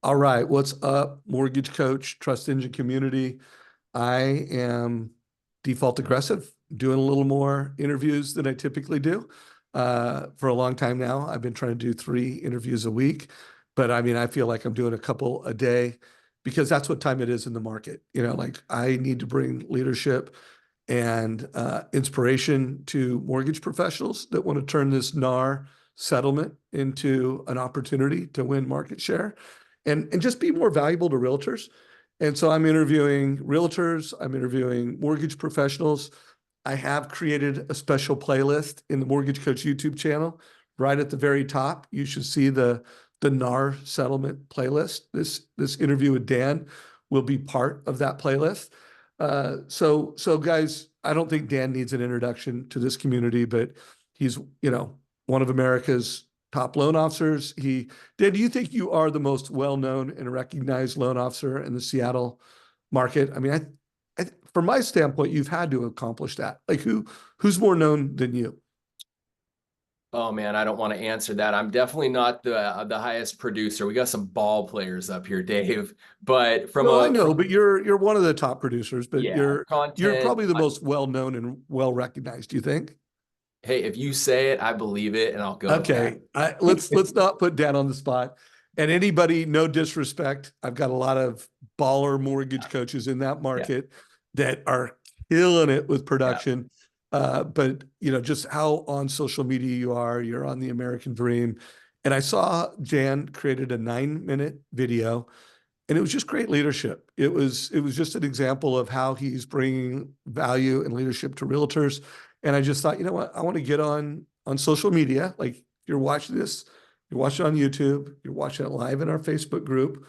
All right, what's up, Mortgage Coach, Trust Engine community? I am default aggressive, doing a little more interviews than I typically do. For a long time now, I've been trying to do 3 interviews a week, but I mean, I feel like I'm doing a couple a day because that's what time it is in the market. Like I need to bring leadership and inspiration to mortgage professionals that want to turn this NAR settlement into an opportunity to win market share and just be more valuable to realtors. And so I'm interviewing realtors, I'm interviewing mortgage professionals. I have created a special playlist in the Mortgage Coach YouTube channel. Right at the very top, you should see the NAR settlement playlist. This interview with Dan will be part of that playlist. So guys, I don't think Dan needs an introduction to this community, but he's, one of America's top loan officers. Dan, do you think you are the most well-known and recognized loan officer in the Seattle market? I mean, from my standpoint, you've had to accomplish that. Like who's more known than you? Oh man, I don't want to answer that. I'm definitely not the highest producer. We got some ball players up here, Dave. But I know, but you're one of the top producers, but yeah, you're content. probably the most well-known and well-recognized, do you think? Hey, if you say it, I believe it, and I'll go with Okay, let's not put Dan on the spot. And anybody, no disrespect, I've got a lot of baller mortgage coaches in that market that are killing it with production. But just how on social media you are, you're on the American Dream. And I saw Jan created a 9-minute video, and it was just great leadership. It was just an example of how he's bringing value and leadership to realtors. And I just thought, you know what, I want to get on social media. Like you're watching this, you're watching it on YouTube, you're watching it live in our Facebook group.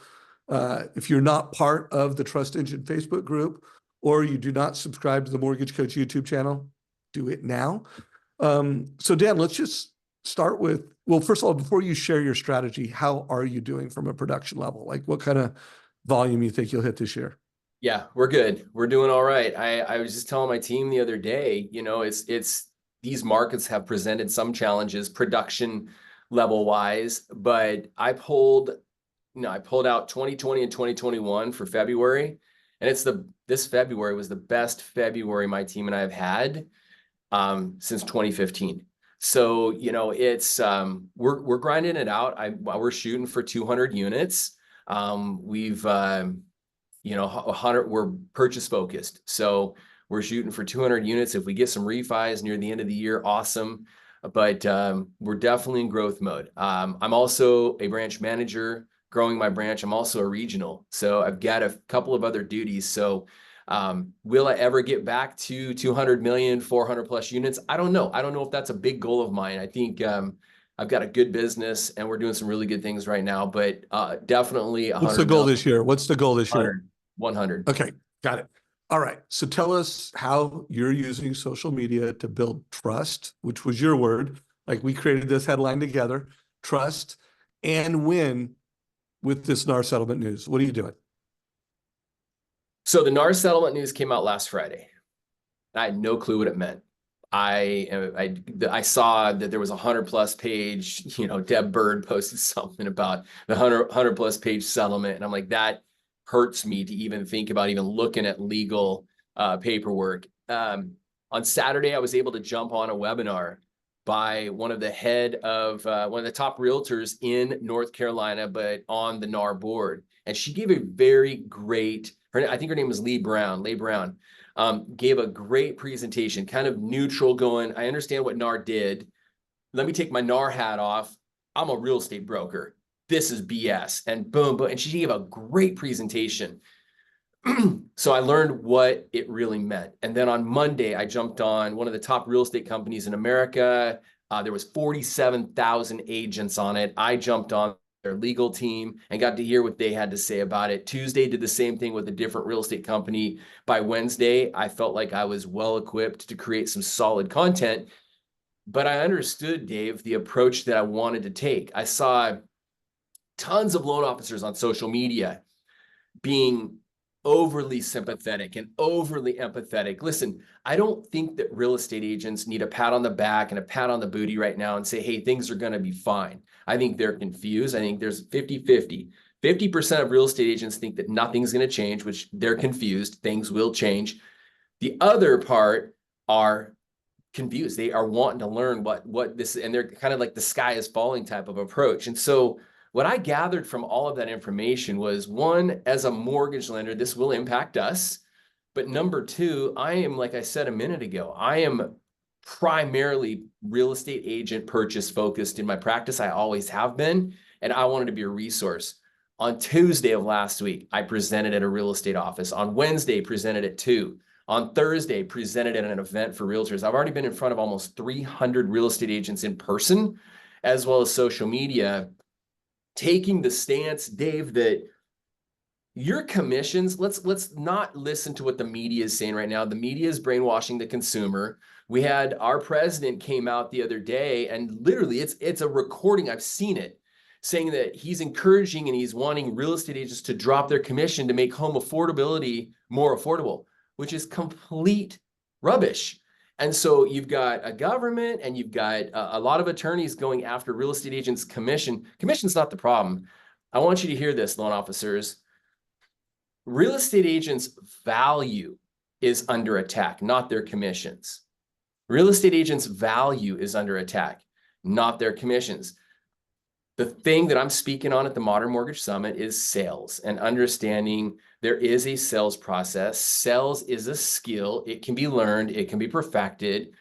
If you're not part of the Trust Engine Facebook group, or you do not subscribe to the Mortgage Coach YouTube channel, do it now. So Dan, let's just start with, well, first of all, before you share your strategy, how are you doing from a production level? Like what kind of volume you think you'll hit this year? Yeah, we're good. We're doing all right. I was just telling my team the other day, it's these markets have presented some challenges production level wise, but I pulled out 2020 and 2021 for February, and this February was the best February my team and I have had since 2015. So, it's we're grinding it out. We're shooting for 200 units. We've 100, we're purchase focused. So we're shooting for 200 units. If we get some refis near the end of the year, awesome. But we're definitely in growth mode. I'm also a branch manager, growing my branch. I'm also a regional. So I've got a couple of other duties. So will I ever get back to 200 million, 400 plus units? I don't know. I don't know if that's a big goal of mine. I think I've got a good business and we're doing some really good things right now, but definitely 100. What's the goal this year? What's the goal this year? 100. Okay, got it. All right. So tell us how you're using social media to build trust, which was your word. Like we created this headline together, trust and win with this NAR settlement news. What are you doing? So the NAR settlement news came out last Friday. I had no clue what it meant. I saw that there was a 100+ page, Deb Bird posted something about the 100+ page settlement. And I'm like, that hurts me to even think about even looking at legal paperwork. On Saturday, I was able to jump on a webinar by one of the top realtors in North Carolina, but on the NAR board. And she gave a very great, I think her name was Leigh Brown, gave a great presentation, kind of neutral going, I understand what NAR did. Let me take my NAR hat off. I'm a real estate broker. This is BS. And boom, boom. And she gave a great presentation. So I learned what it really meant. And then on Monday, I jumped on one of the top real estate companies in America. There was 47,000 agents on it. I jumped on their legal team and got to hear what they had to say about it. Tuesday did the same thing with a different real estate company. By Wednesday, I felt like I was well equipped to create some solid content. But I understood, Dave, the approach that I wanted to take. I saw tons of loan officers on social media being overly sympathetic and overly empathetic. Listen, I don't think that real estate agents need a pat on the back and a pat on the booty right now and say, hey, things are going to be fine. I think they're confused. I think there's 50-50. 50% of real estate agents think that nothing's going to change, which they're confused. Things will change. The other part are confused. They are wanting to learn what this, and they're kind of like the sky is falling type of approach. And so what I gathered from all of that information was, one, as a mortgage lender, this will impact us. But number two, I am, like I said a minute ago, I am primarily real estate agent purchase focused in my practice. I always have been, and I wanted to be a resource. On Tuesday of last week, I presented at a real estate office. On Wednesday, presented at 2. On Thursday, presented at an event for realtors. I've already been in front of almost 300 real estate agents in person, as well as social media, taking the stance, Dave, that your commissions, let's not listen to what the media is saying right now. The media is brainwashing the consumer. We had our president came out the other day, and literally it's a recording, I've seen it, saying that he's encouraging and he's wanting real estate agents to drop their commission to make home affordability more affordable, which is complete rubbish. And so you've got a government and you've got a lot of attorneys going after real estate agents' commission. Commission's not the problem. I want you to hear this, loan officers. Real estate agents' value is under attack, not their commissions. Real estate agents' value is under attack, not their commissions. The thing that I'm speaking on at the Modern Mortgage Summit is sales and understanding there is a sales process. Sales is a skill. It can be learned. It can be perfected.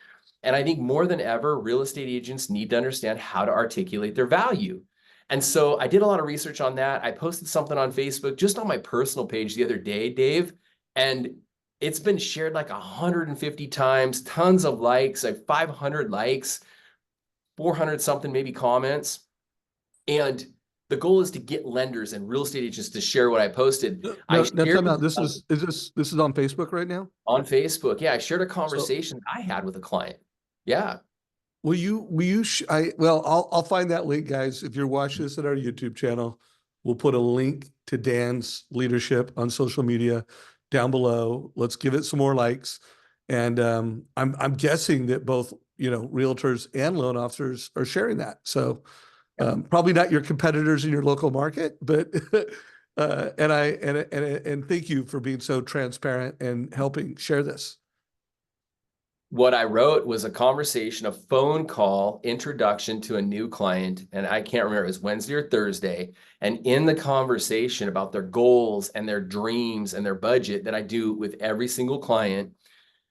And I think more than ever, real estate agents need to understand how to articulate their value. And so I did a lot of research on that. I posted something on Facebook, just on my personal page the other day, Dave, and it's been shared like 150 times, tons of likes, like 500 likes, 400 something maybe comments. And the goal is to get lenders and real estate agents to share what I posted. No, time out. This is on Facebook right now? On Facebook. Yeah, I shared a conversation I had with a client. Yeah. I'll find that link, guys. If you're watching this at our YouTube channel, we'll put a link to Dan's leadership on social media down below. Let's give it some more likes. And I'm guessing that both, realtors and loan officers are sharing that. So probably not your competitors in your local market, but and thank you for being so transparent and helping share this. What I wrote was a conversation, a phone call introduction to a new client. And I can't remember, it was Wednesday or Thursday. And in the conversation about their goals and their dreams and their budget that I do with every single client,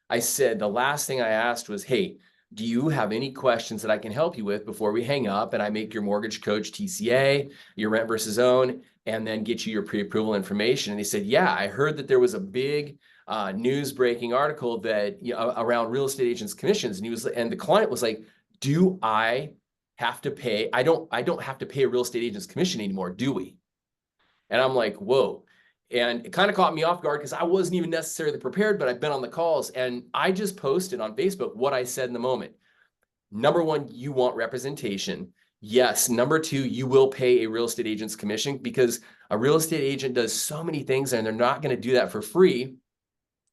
I said, the last thing I asked was, hey, do you have any questions that I can help you with before we hang up and I make your mortgage coach TCA, your rent versus own, and then get you your pre-approval information? And he said, yeah, I heard that there was a big news breaking article that around real estate agents' commissions. And the client was like, do I have to pay? I don't have to pay a real estate agent's commission anymore, do we? And I'm like, whoa. And it kind of caught me off guard because I wasn't even necessarily prepared, but I've been on the calls and I just posted on Facebook what I said in the moment. Number one, you want representation. Yes. Number two, you will pay a real estate agent's commission because a real estate agent does so many things and they're not going to do that for free.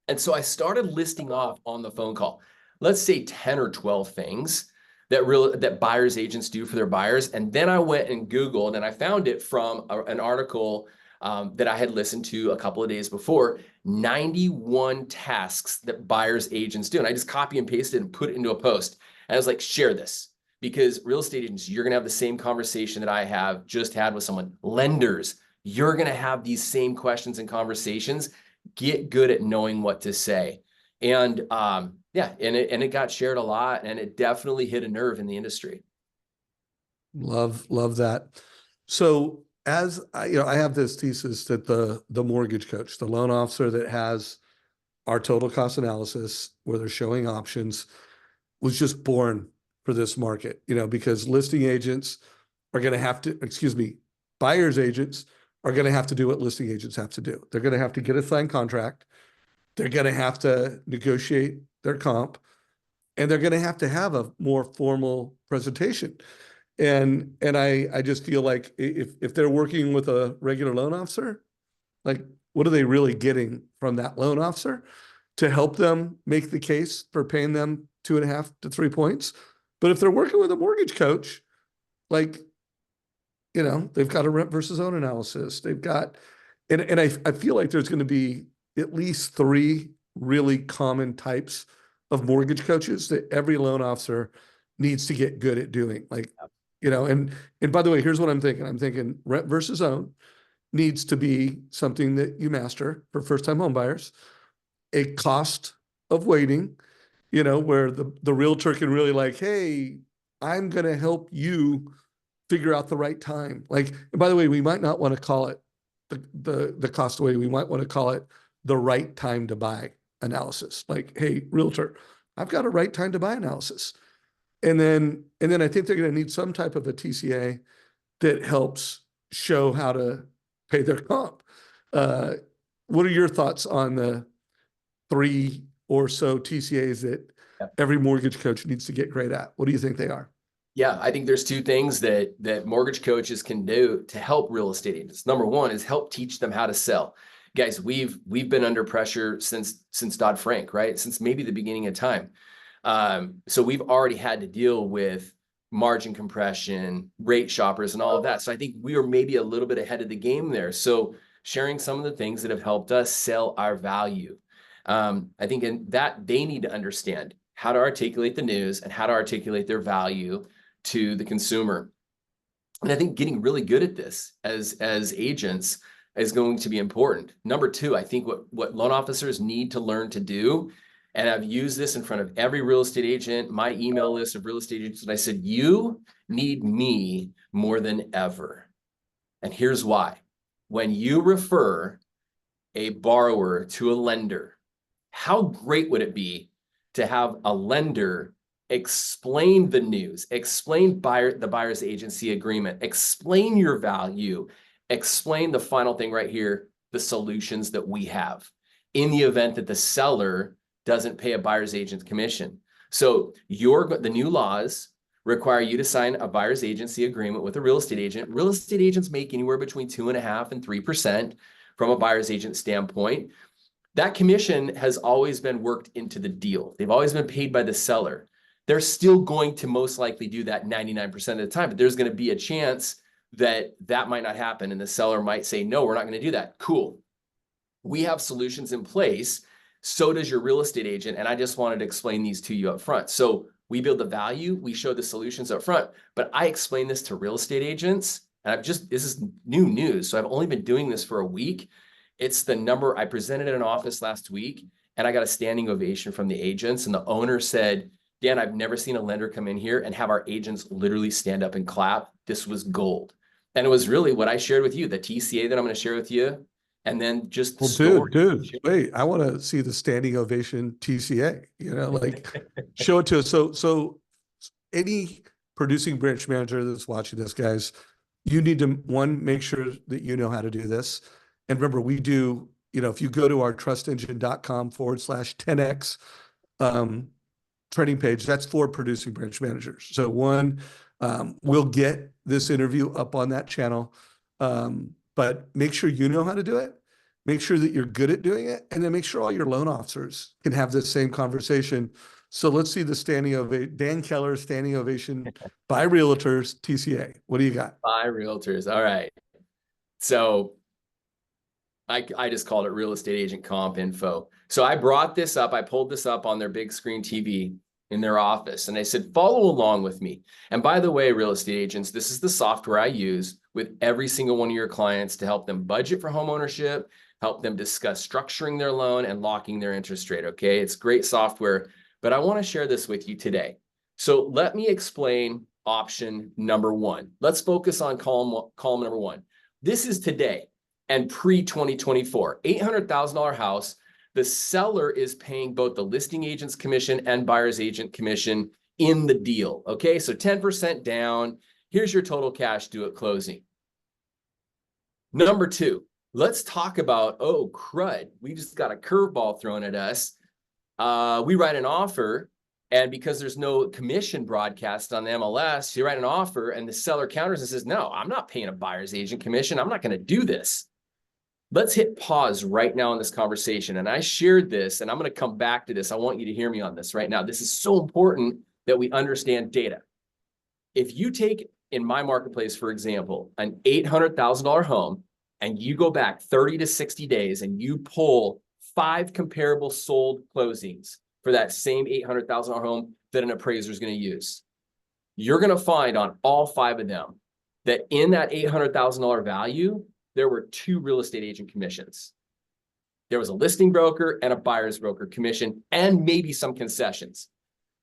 And so I started listing off on the phone call, let's say 10 or 12 things that buyers agents do for their buyers. And then I went and Googled and I found it from an article that I had listened to a couple of days before, 91 tasks that buyers agents do. And I just copy and pasted and put it into a post. And I was like, share this because real estate agents, you're going to have the same conversation that I have just had with someone. Lenders, you're going to have these same questions and conversations. Get good at knowing what to say. And yeah, and it got shared a lot and it definitely hit a nerve in the industry. Love that. So as I have this thesis that the mortgage coach, the loan officer that has our total cost analysis where they're showing options was just born for this market, because listing agents are going to have to, buyer's agents are going to have to do what listing agents have to do. They're going to have to get a signed contract. They're going to have to negotiate their comp, and they're going to have a more formal presentation. And I just feel like if they're working with a regular loan officer, like what are they really getting from that loan officer to help them make the case for paying them 2.5 to 3 points? But if they're working with a mortgage coach, like You know, they've got a rent versus own analysis. They've got, and I feel like there's going to be at least three really common types of mortgage coaches that every loan officer needs to get good at doing. Like, you know, and by the way, here's what I'm thinking. I'm thinking rent versus own needs to be something that you master for first-time home buyers. A cost of waiting, you know, where the realtor can really like, hey, I'm going to help you figure out the right time. Like, and by the way, we might not want to call it the cost of waiting. We might want to call it the right time to buy analysis. Like, hey, realtor, I've got a right time to buy analysis. And then I think they're going to need some type of a TCA that helps show how to pay their comp. Uh, what are your thoughts on the three or so TCAs that every mortgage coach needs to get great at? What do you think they are? Yeah, I think there's two things that mortgage coaches can do to help real estate agents. Number one is help teach them how to sell. Guys, we've been under pressure since Dodd-Frank, right? Since maybe the beginning of time. So we've already had to deal with margin compression, rate shoppers, and all of that. So I think we are maybe a little bit ahead of the game there. So sharing some of the things that have helped us sell our value. I think in that they need to understand how to articulate the news and how to articulate their value to the consumer. And I think getting really good at this as agents is going to be important. Number two, I think what loan officers need to learn to do, and I've used this in front of every real estate agent, my email list of real estate agents, and I said, you need me more than ever. And here's why. When you refer a borrower to a lender, how great would it be to have a lender explain the news, explain the buyer's agency agreement, explain your value, explain the final thing right here, the solutions that we have in the event that the seller doesn't pay a buyer's agent commission. So the new laws require you to sign a buyer's agency agreement with a real estate agent. Real estate agents make anywhere between 2.5% and 3% from a buyer's agent standpoint. That commission has always been worked into the deal. They've always been paid by the seller. They're still going to most likely do that 99% of the time, but there's going to be a chance that that might not happen and the seller might say, no, we're not going to do that. Cool. We have solutions in place. So does your real estate agent. And I just wanted to explain these to you up front. So we build the value, we show the solutions up front, but I explain this to real estate agents. And this is new news. So I've only been doing this for a week. It's the number I presented in an office last week, and I got a standing ovation from the agents. And the owner said, Dan, I've never seen a lender come in here and have our agents literally stand up and clap. This was gold. And it was really what I shared with you, the TCA that I'm going to share with you. And then just the story. Dude, wait, I want to see the standing ovation TCA, you know, like show it to us. So any producing branch manager that's watching this, guys, you need to, one, make sure that you know how to do this. And remember, we do, you know, if you go to our trustengine.com/10x training page, that's for producing branch managers. So one, we'll get this interview up on that channel, but make sure you know how to do it. Make sure that you're good at doing it. And then make sure all your loan officers can have the same conversation. So let's see the standing ovation, Dan Keller standing ovation by realtors, TCA. What do you got? By realtors. All right. So I just called it real estate agent comp info. So I brought this up. I pulled this up on their big screen TV in their office. And I said, follow along with me. And by the way, real estate agents, this is the software I use with every single one of your clients to help them budget for home ownership, help them discuss structuring their loan and locking their interest rate. Okay. It's great software, but I want to share this with you today. So let me explain option number one. Let's focus on column number one. This is today and pre-2024, $800,000 house. The seller is paying both the listing agent's commission and buyer's agent commission in the deal. Okay, so 10% down. Here's your total cash due at closing. Number two, let's talk about, oh, crud, we just got a curveball thrown at us. We write an offer, and because there's no commission broadcast on the MLS, you write an offer and the seller counters and says, no, I'm not paying a buyer's agent commission. I'm not going to do this. Let's hit pause right now in this conversation. And I shared this, and I'm going to come back to this. I want you to hear me on this right now. This is so important that we understand data. If you take in my marketplace, for example, an $800,000 home, and you go back 30 to 60 days and you pull 5 comparable sold closings for that same $800,000 home that an appraiser is going to use, you're going to find on all 5 of them that in that $800,000 value, there were 2 real estate agent commissions. There was a listing broker and a buyer's broker commission, and maybe some concessions.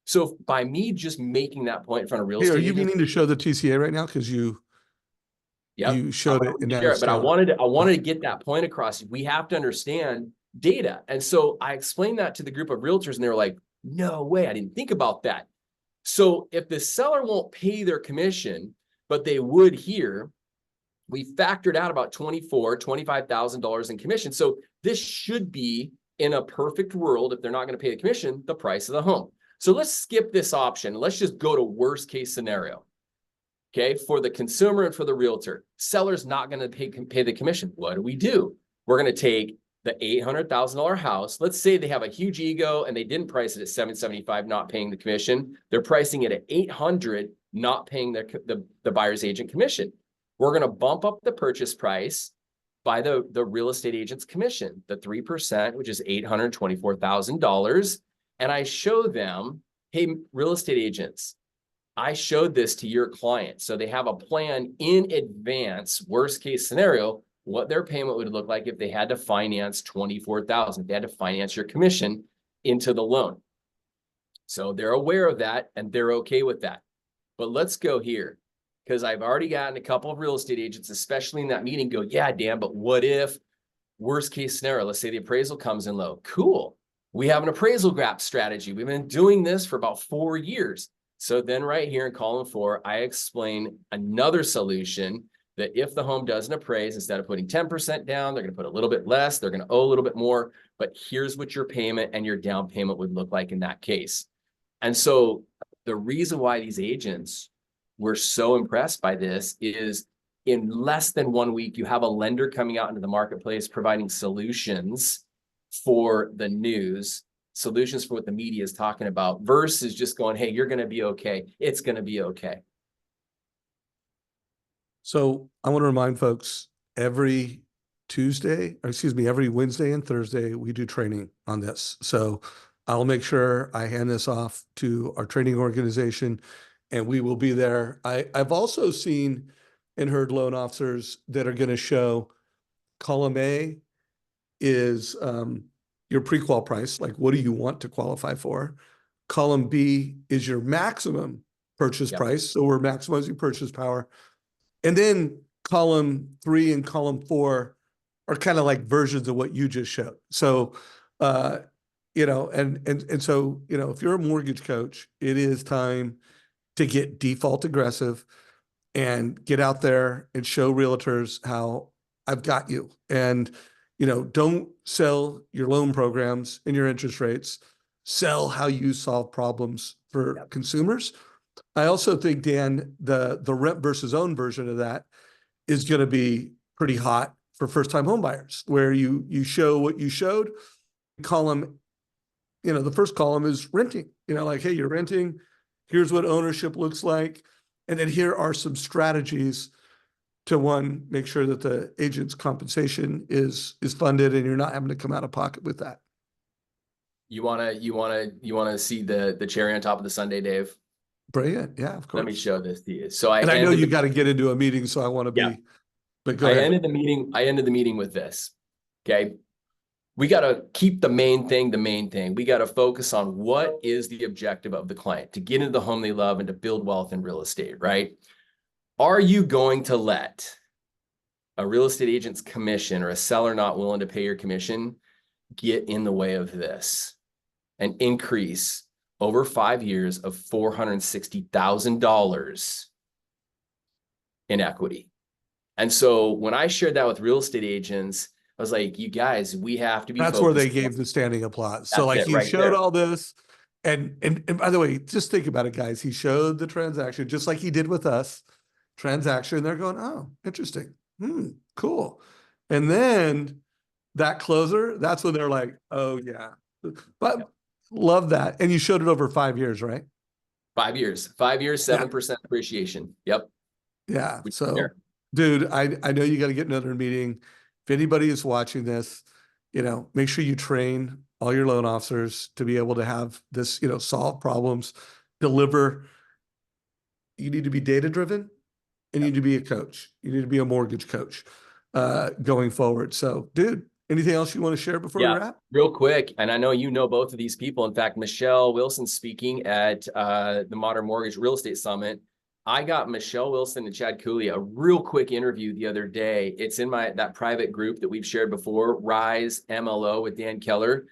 So by me just making that point in front of real Hey, estate are you agents, meaning to show the TCA right now? Because you showed it and now it's but I down. wanted to get that point across. We have to understand data. And so I explained that to the group of realtors, and they were like, no way, I didn't think about that. So if the seller won't pay their commission, but they would here, we factored out about $24,000, $25,000 in commission. So this should be, in a perfect world, if they're not going to pay the commission, the price of the home. So let's skip this option. Let's just go to worst case scenario. Okay, for the consumer and for the realtor, seller's not going to pay the commission. What do? We're going to take the $800,000 house. Let's say they have a huge ego and they didn't price it at $775, not paying the commission. They're pricing it at $800, not paying the buyer's agent commission. We're going to bump up the purchase price by the real estate agent's commission, the 3%, which is $824,000. And I show them, hey, real estate agents, I showed this to your client. So they have a plan in advance, worst case scenario, what their payment would look like if they had to finance $24,000, if they had to finance your commission into the loan. So they're aware of that and they're okay with that. But let's go here, because I've already gotten a couple of real estate agents, especially in that meeting, go, yeah, Dan, but what if worst case scenario, let's say the appraisal comes in low. Cool. We have an appraisal gap strategy. We've been doing this for about 4 years. So then right here in column 4, I explain another solution that if the home doesn't appraise, instead of putting 10% down, they're going to put a little bit less, they're going to owe a little bit more, but here's what your payment and your down payment would look like in that case. And so the reason why these agents were so impressed by this is in less than 1 week, you have a lender coming out into the marketplace providing solutions for the news, solutions for what the media is talking about, versus just going, hey, you're going to be okay. It's going to be okay. So I want to remind folks, every Wednesday and Thursday, we do training on this. So I'll make sure I hand this off to our training organization and we will be there. I've also seen and heard loan officers that are going to show column A is your pre-qual price, like what do you want to qualify for? Column B is your maximum purchase price. So we're maximizing purchase power. And then column 3 and column 4 are kind of like versions of what you just showed. So, so, if you're a mortgage coach, it is time to get default aggressive and get out there and show realtors how I've got you. And, don't sell your loan programs and your interest rates, sell how you solve problems for consumers. I also think, Dan, the rent versus own version of that is going to be pretty hot for first-time home buyers, where you show what you showed. Column, the first column is renting. Like, hey, you're renting. Here's what ownership looks like, and then here are some strategies to, one, make sure that the agent's compensation is funded, and you're not having to come out of pocket with that. You wanna see the cherry on top of the sundae, Dave? Brilliant. Yeah, of course. Let me show this to you. So I know you got to get into a meeting, so I want to be, but go ahead. I ended the meeting with this. Okay. We got to keep the main thing. We got to focus on what is the objective of the client, to get into the home they love and to build wealth in real estate, right? Are you going to let a real estate agent's commission or a seller not willing to pay your commission get in the way of this? An increase over 5 years of $460,000 in equity. And so when I shared that with real estate agents, I was like, you guys, we have to be That's where they gave the standing applause. So like he showed all this. And by the way, just think about it, guys. He showed the transaction just like he did with us. Transaction. They're going, oh, interesting. Cool. And then that closer, that's when they're like, oh yeah. But love that. And you showed it over 5 years, right? 5 years, 7% appreciation. Yep. Yeah. We So, care. dude, I know you got to get another meeting. If anybody is watching this, make sure you train all your loan officers to be able to have this, solve problems, deliver. You need to be data driven and you need to be a coach. You need to be a mortgage coach going forward. So, dude, anything else you want to share before we Yeah, wrap? real quick, and I know you know both of these people. In fact, Michelle Wilson speaking at the Modern Mortgage Real Estate Summit. I got Michelle Wilson and Chad Cooley a real quick interview the other day. It's in that private group that we've shared before, Rise MLO with Dan Keller.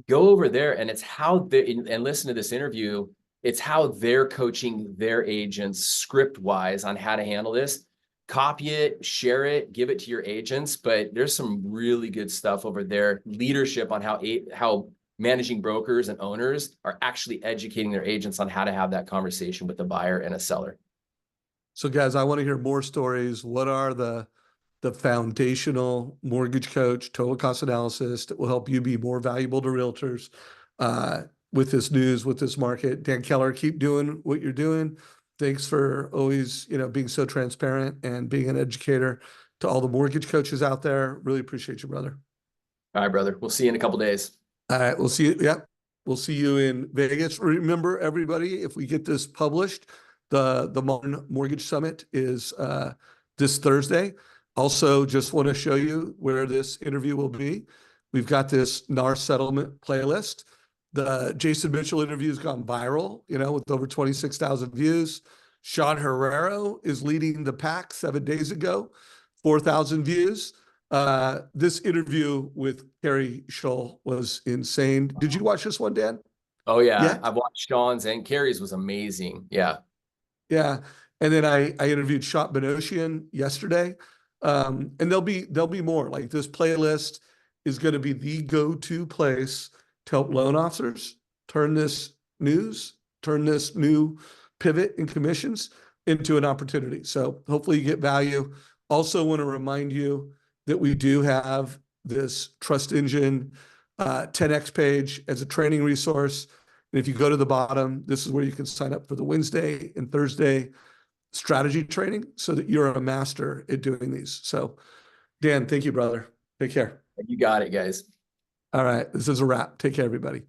Go over there, and it's how they and listen to this interview. It's how they're coaching their agents script wise on how to handle this. Copy it, share it, give it to your agents. But there's some really good stuff over there. Leadership on how managing brokers and owners are actually educating their agents on how to have that conversation with a buyer and a seller. So, guys, I want to hear more stories. What are the foundational mortgage coach, total cost analysis that will help you be more valuable to realtors with this news, with this market? Dan Keller, keep doing what you're doing. Thanks for always, being so transparent and being an educator to all the mortgage coaches out there. Really appreciate you, brother. All right, brother. We'll see you in a couple days. All right, we'll see you. Yep, we'll see you in Vegas. Remember, everybody, if we get this published, the Modern Mortgage Summit is this Thursday. Also, just want to show you where this interview will be. We've got this NAR settlement playlist. The Jason Mitchell interview has gone viral, with over 26,000 views. Sean Herrero is leading the pack 7 days ago, 4,000 views. This interview with Carrie Shull was insane. Did you watch this one, Dan? Oh yeah, Yet? I've watched Sean's and Carrie's was amazing. Yeah. Yeah. And then I interviewed Shot Benosian yesterday. And there'll be more. Like, this playlist is going to be the go-to place to help loan officers turn this new pivot in commissions into an opportunity. So hopefully you get value. Also want to remind you that we do have this Trust Engine 10X page as a training resource. And if you go to the bottom, this is where you can sign up for the Wednesday and Thursday strategy training so that you're a master at doing these. So, Dan, thank you, brother. Take care. You got it, guys. All right. This is a wrap. Take care, everybody.